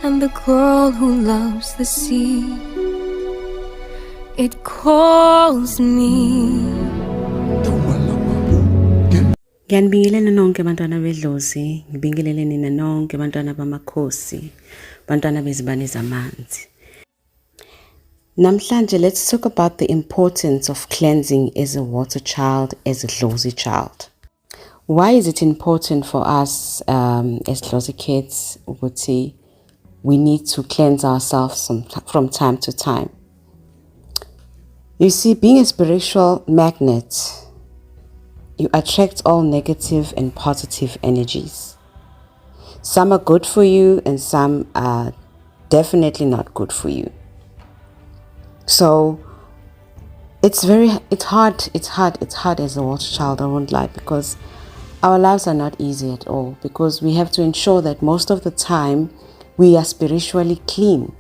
and the girl who loves the sea. It calls me. Ngiyanibingelela nonke bantwana bedlozi, ngibingelele nina nonke bantwana bamakhosi, bantwana bezibane zamanzi. Namhlanje let's talk about the importance of cleansing as a water child, as a Dlozi child. Why is it important for us as Dlozi kids? We need to cleanse ourselves from time to time. You see, being a spiritual magnet, you attract all negative and positive energies. Some are good for you and some are definitely not good for you. So it's hard as a water child, I won't lie, because our lives are not easy at all, because we have to ensure that most of the time we are spiritually clean.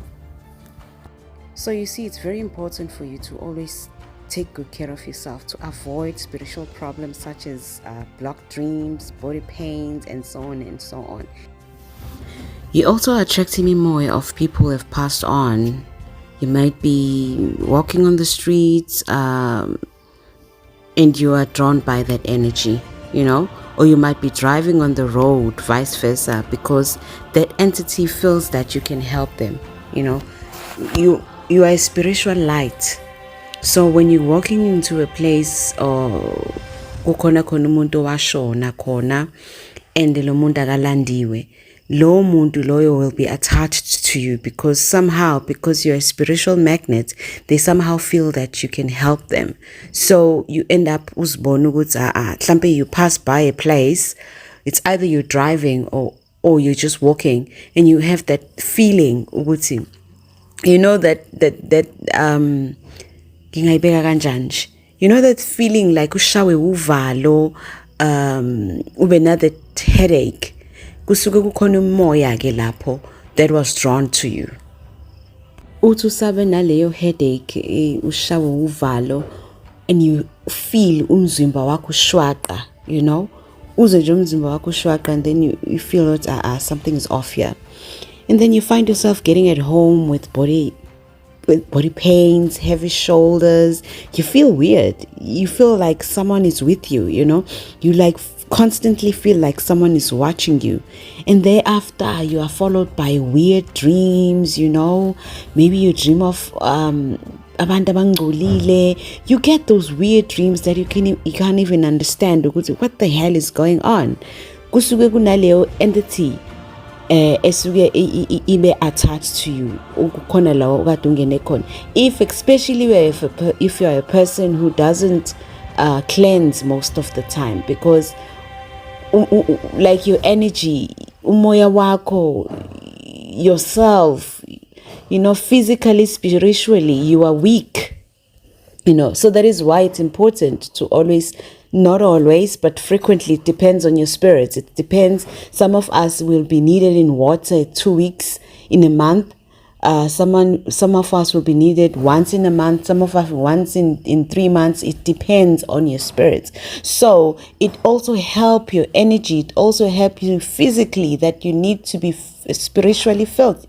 So you see, it's very important for you to always take good care of yourself, to avoid spiritual problems such as blocked dreams, body pains, and so on and so on. You also attract more of people who have passed on. You might be walking on the streets and you are drawn by that energy, or you might be driving on the road, vice versa, because that entity feels that you can help them. You are a spiritual light. So when you're walking into a place or kukhona khona umuntu washona khona and lo muntu akalandiwe, lo muntu loyo will be attached to you, because you're a spiritual magnet, they somehow feel that you can help them. So you end up uzibona ukuthi mhlambe you pass by a place, it's either you're driving or you're just walking, and you have that feeling ukuthi that feeling like ushawe uvalo, ube na that headache, kusuke kukhona umoya ke lapho that was drawn to you. Uthi usabe naleyo headache, ushawe uvalo, and you feel umzimba wakho ushwaqa, uze nje umzimba wakho ushwaqa, and then you feel that something is off here. And then you find yourself getting at home with body pains, heavy shoulders. You feel weird. You feel like someone is with you, You constantly feel like someone is watching you. And thereafter, you are followed by weird dreams, Maybe you dream of abantu abangcolile. You get those weird dreams that you can't even understand. What the hell is going on? Kusuke kunaleyo entity esuke ibe attached to you, ukukhona lawo okade ungene khona. Especially if you are a person who doesn't cleanse most of the time, because like your energy, umoya wako, yourself, physically, spiritually, you are weak, so that is why it's important to always, not always, but frequently, it depends on your spirits. It depends. Some of us will be needed in water 2 weeks in a month. Some of us will be needed once in a month. Some of us once in 3 months. It depends on your spirits. So it also helps your energy. It also helps you physically, that you need to be spiritually fit.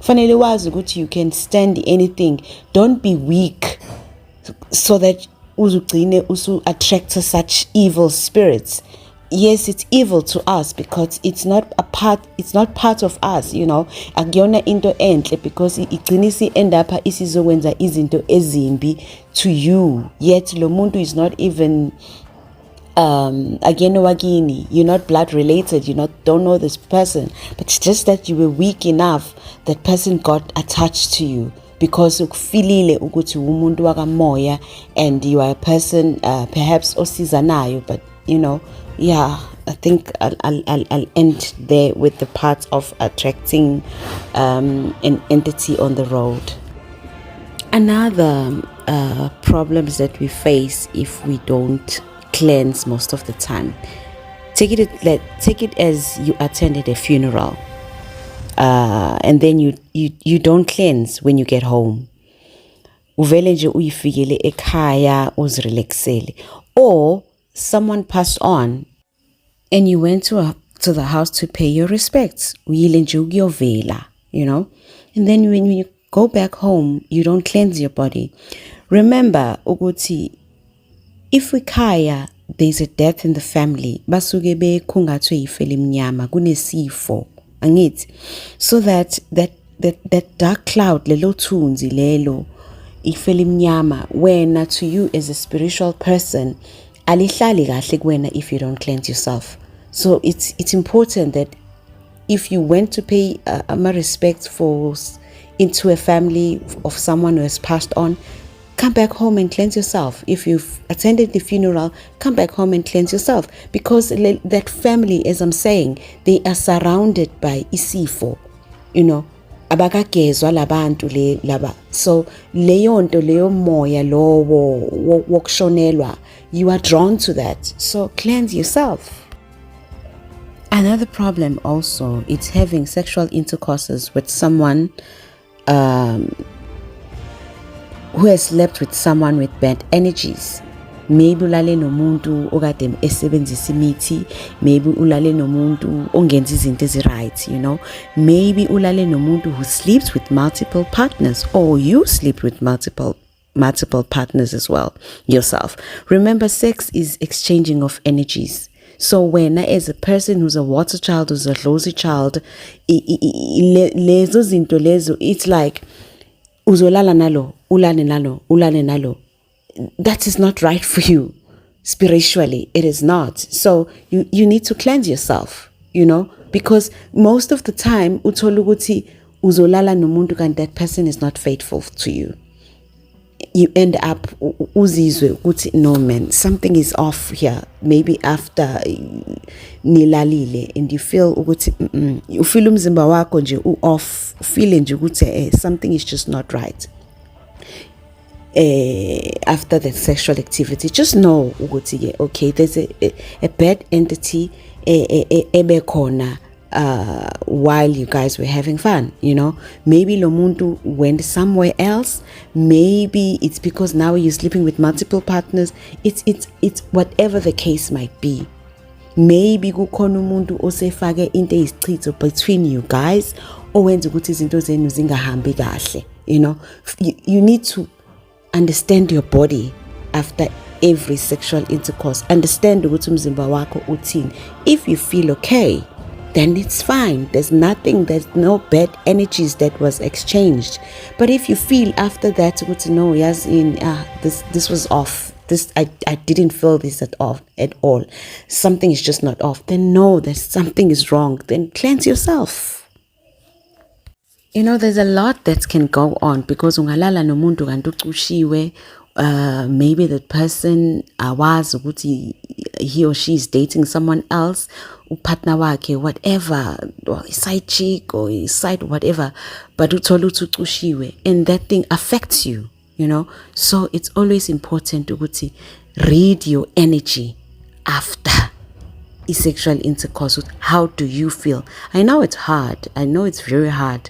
Fanele wazi ukuthi you can stand anything. Don't be weak, so that usu attract such evil spirits. Yes, it's evil to us because it's not part of us, Akuyona into enhle, because igcina end up isizokwenza izinto ezimbi to you. Yet lo muntu is not even wakini. You're not blood related. You don't know this person, but it's just that you were weak enough that person got attached to you, because ukufilile ukuthi umuntu wakamoya, and you are a person perhaps osizanayo, but I think I'll end there with the part of attracting an entity on the road. Another problems that we face if we don't cleanse most of the time. Take it as you attended a funeral. And then you don't cleanse when you get home. Uvele nje uyifikele ekhaya uzirelaxele, or someone passed on and you went to to the house to pay your respects. Uyile nje ukuyovela, you know. And then when you go back home, you don't cleanse your body. Remember, ukuthi, if wikhaya there's a death in the family, basuke bekhungathwe yifele emnyama, kunesifo, angithi. So that dark cloud, lelo thunzi lelo, ifele emnyama, wena to you as a spiritual person, alihlali kahle kuwena if you don't cleanse yourself. So it's important that if you went to pay my respect into a family of someone who has passed on, come back home and cleanse yourself. If you've attended the funeral, come back home and cleanse yourself. Because that family, as I'm saying, they are surrounded by isifo, you know. Abakagezwa labantu laba. So leyo nto leyo moya lowo wokushonelwa, you are drawn to that. So cleanse yourself. Another problem also is having sexual intercourses with someone who has slept with someone with bad energies. Maybe ulale nomuntu okade esebenzisa imithi, maybe ulale nomuntu ongenza izinto ezi-right, you know. Maybe ulale nomuntu who sleeps with multiple partners, or you sleep with multiple partners as well yourself. Remember, sex is exchanging of energies. So when as a person who's a water child, who's a Dlozi child, lezo zinto lezo, it's like uzolala nalo, ulale nalo. That is not right for you spiritually. It is not. So you need to cleanse yourself, you know, because most of the time uthola ukuthi uzolala nomuntu kanti that person is not faithful to you. You end up uzizwe ukuthi no man, something is off here. Maybe after nilalile and you feel ukuthi you feel umzimba wakho nje off, feeling nje ukuthi something is just not right. After the sexual activity, just know ukuthi okay, there's a bad entity ebekhona while you guys were having fun, you know. Maybe lo muntu went somewhere else. Maybe it's because now you're sleeping with multiple partners. It's whatever the case might be. Maybe kukhona umuntu osefake into eyisichitho between you guys, owenza ukuthi izinto zenu zingahambi kahle, you know. You need to understand your body after every sexual intercourse. Understand ukuthi umzimba wakho uthini. If you feel okay, then it's fine. There's no bad energies that was exchanged. But if you feel after that, no, yes, this was off. I didn't feel this at all. Something is just not off. Then know that something is wrong. Then cleanse yourself. You know, there's a lot that can go on because ungalala nomuntu kanti ucushiwe. Maybe that person was he or she is dating someone else, partner wakhe, whatever, or a side chick or a side whatever, but uthola ukuthi ucushiwe, and that thing affects you, you know. So it's always important to read your energy after sexual intercourse. How do you feel? I know it's hard. I know it's very hard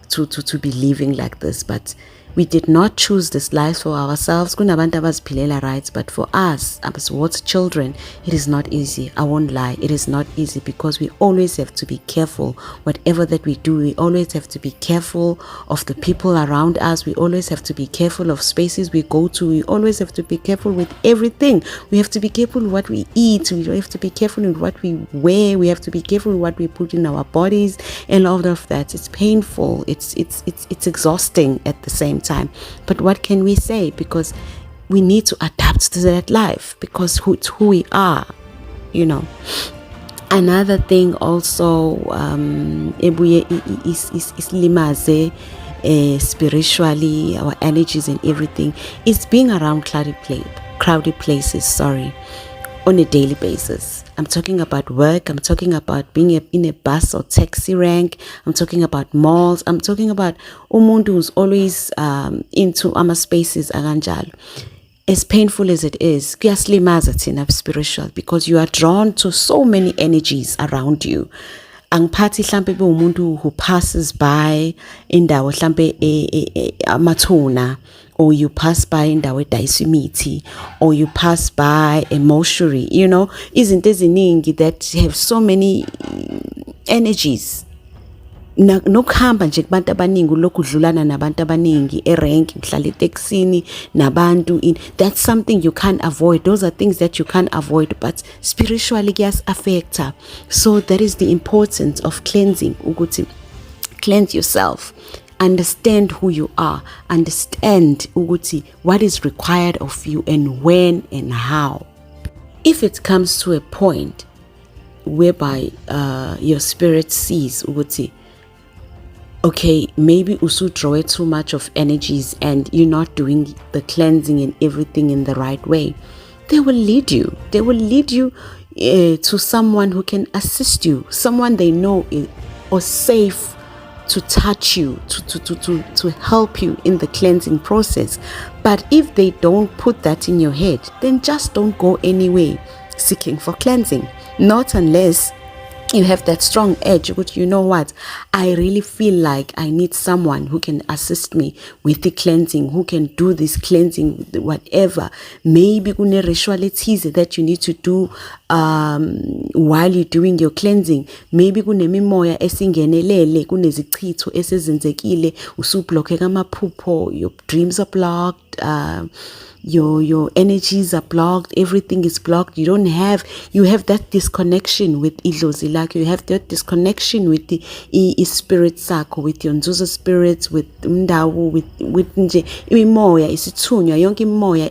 to be living like this, but we did not choose this life for ourselves. Kunabantu abaziphilela right, but for us as water children, it is not easy. I won't lie, it is not easy because we always have to be careful. Whatever that we do, we always have to be careful of the people around us. We always have to be careful of spaces we go to. We always have to be careful with everything. We have to be careful with what we eat. We have to be careful with what we wear. We have to be careful with what we put in our bodies and all of that. It's painful. It's exhausting at the same time. But what can we say? Because we need to adapt to that life because it's who we are, you know. Another thing also is limaze spiritually, our energies and everything, is being around crowded places, on a daily basis. I'm talking about work. I'm talking about being in a bus or taxi rank. I'm talking about malls. I'm talking about umuntu who's always into ama spaces akanjalo. As painful as it is, kuyasilimaza thina spiritual because you are drawn to so many energies around you. Angiphathi hlampe umuntu who passes by indawo hlampe amathuna or you pass by indawo edayisa imithi, or you pass by a mortuary, you know, izinto eziningi that have so many energies. Nokuhamba nje kubantu abaningi ulokhu udlulana nabantu abaningi erank mhlala eTexini nabantu in, that's something you can't avoid. Those are things that you can't avoid, but spiritually kuyas affecta. So that is the importance of cleansing, ukuthi cleanse yourself, understand who you are, understand ukuthi what is required of you and when and how. If it comes to a point whereby your spirit sees ukuthi, okay, maybe usu draw too much of energies and you're not doing the cleansing and everything in the right way, they will lead you. They will lead you to someone who can assist you, someone they know is or safe to touch you, to help you in the cleansing process. But if they don't put that in your head, then just don't go anywhere seeking for cleansing. Not unless you have that strong edge, but you know what, I really feel like I need someone who can assist me with the cleansing, who can do this cleansing, whatever. Maybe kune ritualities that you need to do while you're doing your cleansing. Maybe kune mimoya esingenelele, kune zichitho esezenzekile, usublockeka amaphupho, your dreams are blocked, your energies are blocked, everything is blocked. You have that disconnection with Dlozi lakho, you have that disconnection with the spirit sakho, with your nzuzo spirits, with umndawo, with nje imimoya isithunywa, yonke imimoya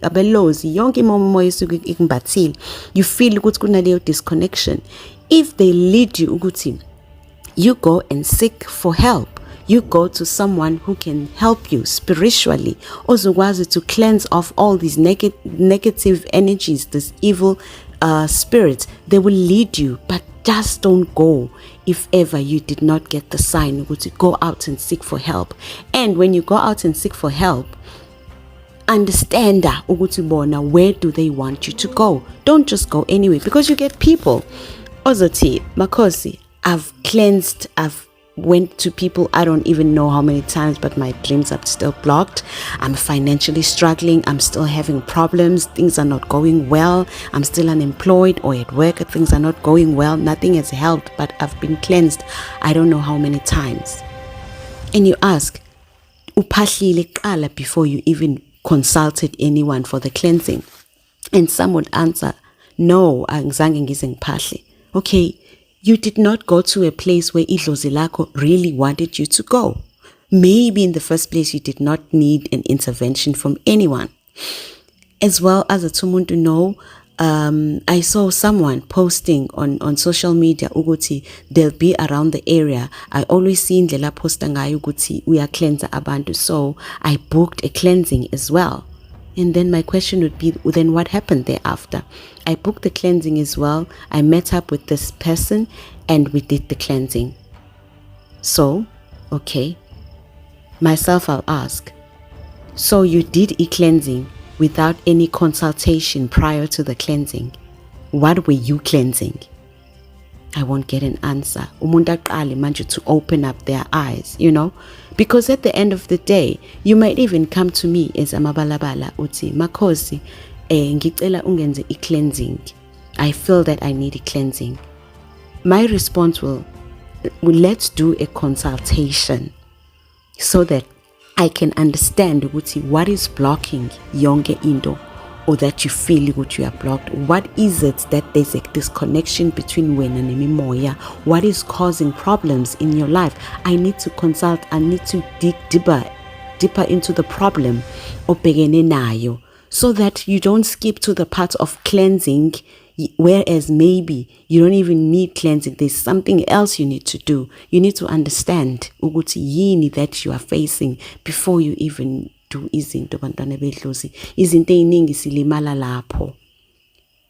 abelozi, yonke imimoya isuke ikumbathile. You feel ukuthi kunaleyo disconnection. If they lead you ukuthi you go and seek for help, you go to someone who can help you spiritually, ozokwazi to cleanse off all these negative energies, this evil spirits, they will lead you. But just don't go if ever you did not get the sign to go out and seek for help. And when you go out and seek for help, understand ukuthi bona where do they want you to go. Don't just go anywhere, because you get people ozothi makhosi, I've cleansed, I've went to people I don't even know how many times, but my dreams are still blocked. I'm financially struggling, I'm still having problems, things are not going well, I'm still unemployed, or at work things are not going well, nothing has helped, but I've been cleansed I don't know how many times. And you ask, uphahlile qala before you even consulted anyone for the cleansing? And some would answer, no, angizange ngize ngiphahle. Okay, you did not go to a place where Dlozi lakho really wanted you to go. Maybe in the first place you did not need an intervention from anyone. As well as a tumuntu know, I saw someone posting on social media ukuthi they'll be around the area. I always see indlela posta ngayo ukuthi we are cleanser abantu, so I booked a cleansing as well. And then my question would be, then what happened thereafter? I booked the cleansing as well. I met up with this person and we did the cleansing. So, okay. Myself, I'll ask, so you did a cleansing without any consultation prior to the cleansing? What were you cleansing? I won't get an answer. Umuntu aqale manje to open up their eyes, you know, because at the end of the day, you might even come to me as amabalabala uthi makhosi ngicela ungenze i-cleansing. I feel that I need a cleansing. My response will let's do a consultation so that I can understand uthi what is blocking yonke into, or that you feel that you are blocked. What is it that there's a disconnection between when and mimoya? What is causing problems in your life? I need to consult. I need to dig deeper into the problem, obhekene nayo, so that you don't skip to the part of cleansing, whereas maybe you don't even need cleansing. There's something else you need to do. You need to understand ukuthi yini that you are facing before you even do izinto bantwana bedlozi. Izinto eziningi silimala lapho.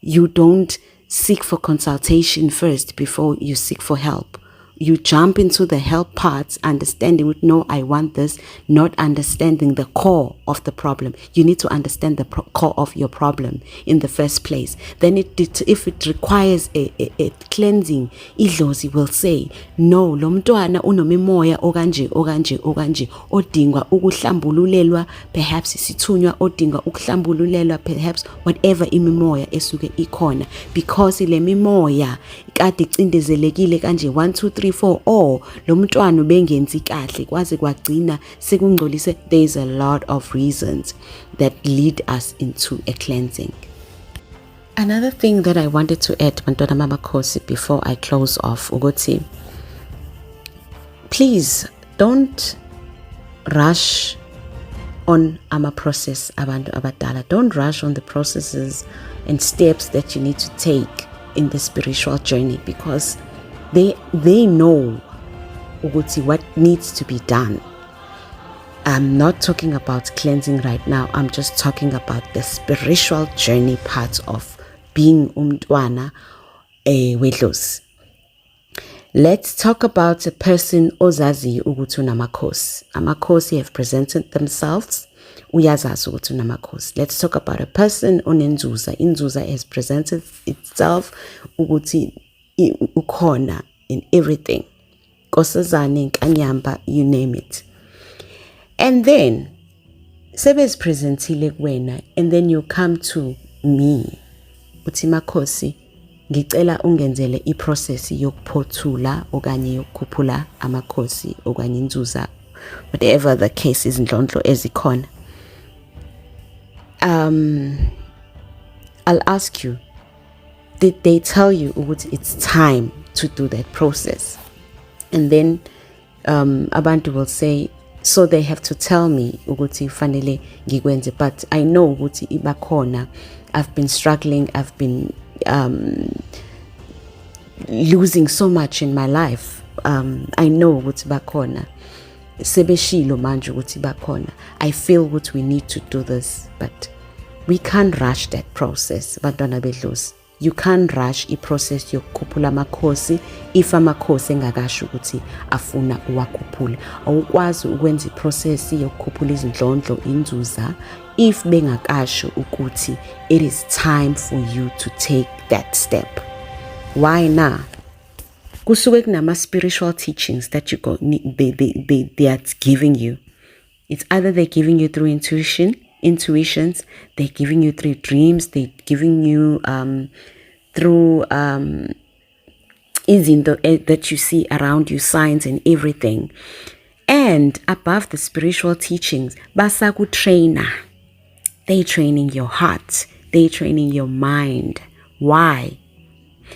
You don't seek for consultation first before you seek for help. you jump into the help parts, understanding with no, I want this, not understanding the core of the problem. You need to understand the core of your problem in the first place. Then if it requires a cleansing, Dlozi will say, no, lo mntwana unomimoya okanje odinga ukuhlambululelwa, perhaps isithunywa odinga ukuhlambululelwa, perhaps whatever imimoya esuke ikhona, because ile mimoya kade icindezelekile kanje 1 2 3 4 or lo mntwana ubengenzi kahle kwaze kwagcina sekungcolise. There is a lot of reasons that lead us into a cleansing. Another thing that I wanted to add, Bantwana Mama Khosi, before I close off, ukuthi, please don't rush on ama-process abantu abadala. Don't rush on the processes and steps that you need to take in the spiritual journey, because they know ukuthi what needs to be done. I'm not talking about cleansing right now. I'm just talking about the spiritual journey part of being umntwana wedlozi. Let's talk about a person ozazi ukuthi unamakhosi. Amakhosi have presented themselves. Uyazazi ukuthi unamakhosi. Let's talk about a person onenzuza. Inzuza has presented itself ukuthi ukhona in everything. Nkosazane, Nkanyamba, you name it. And then sebez presentile kuwena, and then you come to me. Uthi makhosi, ngicela ungenzele iprocess yokuphothula okanye yokukhuphula amakhosi okanye inzuza, whatever the case is, ndlondlo ezikhona. I'll ask you, did they tell you ukuthi it's time to do that process? And then abantu will say, so they have to tell me ukuthi fanele ngikwenze, but I know ukuthi ibakhona. I've been struggling, I've been losing so much in my life. I know ukuthi bakhona. Sebeshilo manje ukuthi bakhona. I feel what we need to do this, but we can't rush that process. Bantwana bedlozi, you can't rush i-process yokukhuphula amakhosi if amakhosi engakasho ukuthi afuna uwakhuphula. Awukwazi ukwenza i-process yokukhuphula izindlondlo, inzuza, if bengakasho ukuthi it is time for you to take that step. Why na? Kusuke kunama spiritual teachings that you got, they are giving you. It's either they're giving you through intuitions, they're giving you through dreams, they're giving you through that you see around you, signs and everything. And above the spiritual teachings, basaku trainer. They're training your heart. They're training your mind. Why?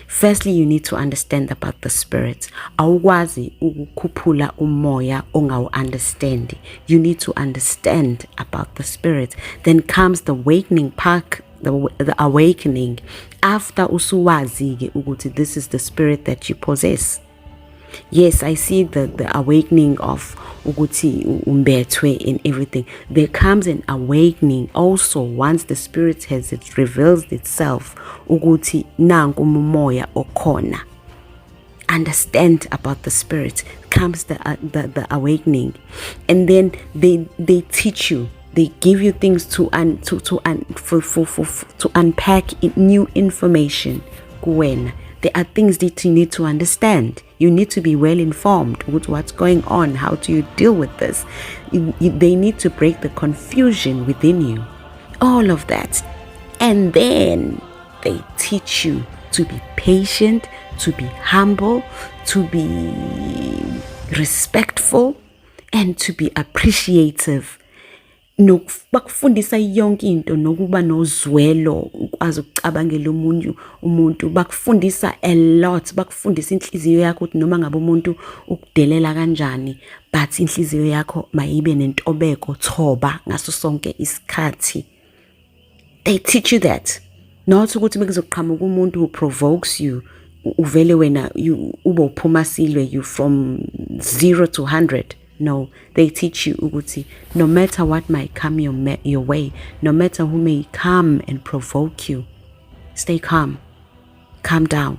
Firstly, you need to understand about the spirit. Awukwazi ukukhuphula umoya ongawu-understand. You need to understand about the spirit. Then comes the awakening part, the awakening. After usuwazi ukuthi this is the spirit that you possess. Yes, I see the awakening of ukuthi umbethwe and everything. There comes an awakening also once the spirit it reveals itself ukuthi nangu umoya okhona. Understand about the spirit. Comes the awakening, and then they teach you. They give you things to unpack new information. When there are things that you need to understand. You need to be well informed with what's going on. How do you deal with this? They need to break the confusion within you. All of that. And then they teach you to be patient, to be humble, to be respectful, and to be appreciative. Bakufundisa yonke into nokuba nozwelo ukwazi ukucabangela umuntu bakufundisa a lot. Bakufundisa inhliziyo yakho ukuthi noma ngabe umuntu ukudelela kanjani, but inhliziyo yakho mayibe nentobeko thoba ngaso sonke isikhathi. They teach you that. Not ukuthi bekuzoqhamuka umuntu who provokes you uvele wena ube uphuma silwe you from 0 to 100. No, they teach you ukuthi no matter what might come your way, no matter who may come and provoke you, stay calm, calm down.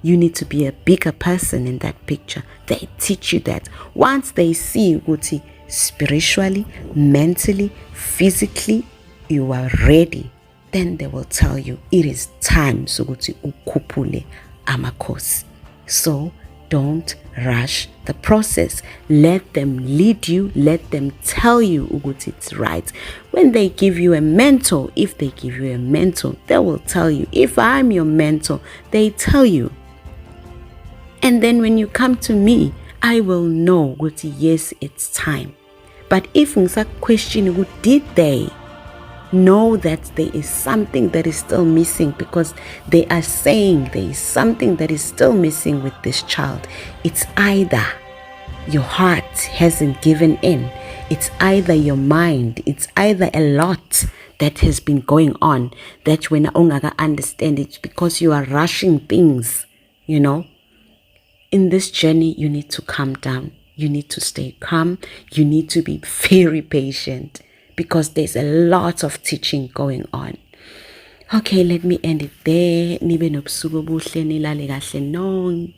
you need to be a bigger person in that picture. They teach you that. Once they see ukuthi spiritually, mentally, physically, you are ready, then they will tell you it is time sokuthi ukhuphule amakhosi. So don't rush the process. Let them lead you. Let them tell you ukuthi it's right. When they give you a mentor, if they give you a mentor, they will tell you. If I'm your mentor, they tell you. And then when you come to me, I will know ukuthi yes, it's time. But if ngisa question, did they know that there is something that is still missing, because they are saying there is something that is still missing with this child. It's either your heart hasn't given in, it's either your mind, it's either a lot that has been going on that when I understand it, because you are rushing things, you know. In this journey, you need to calm down. You need to stay calm. You need to be very patient, because there's a lot of teaching going on. Okay, let me end it there. Nibe nobusuku obuhle, nilale kahle nonke.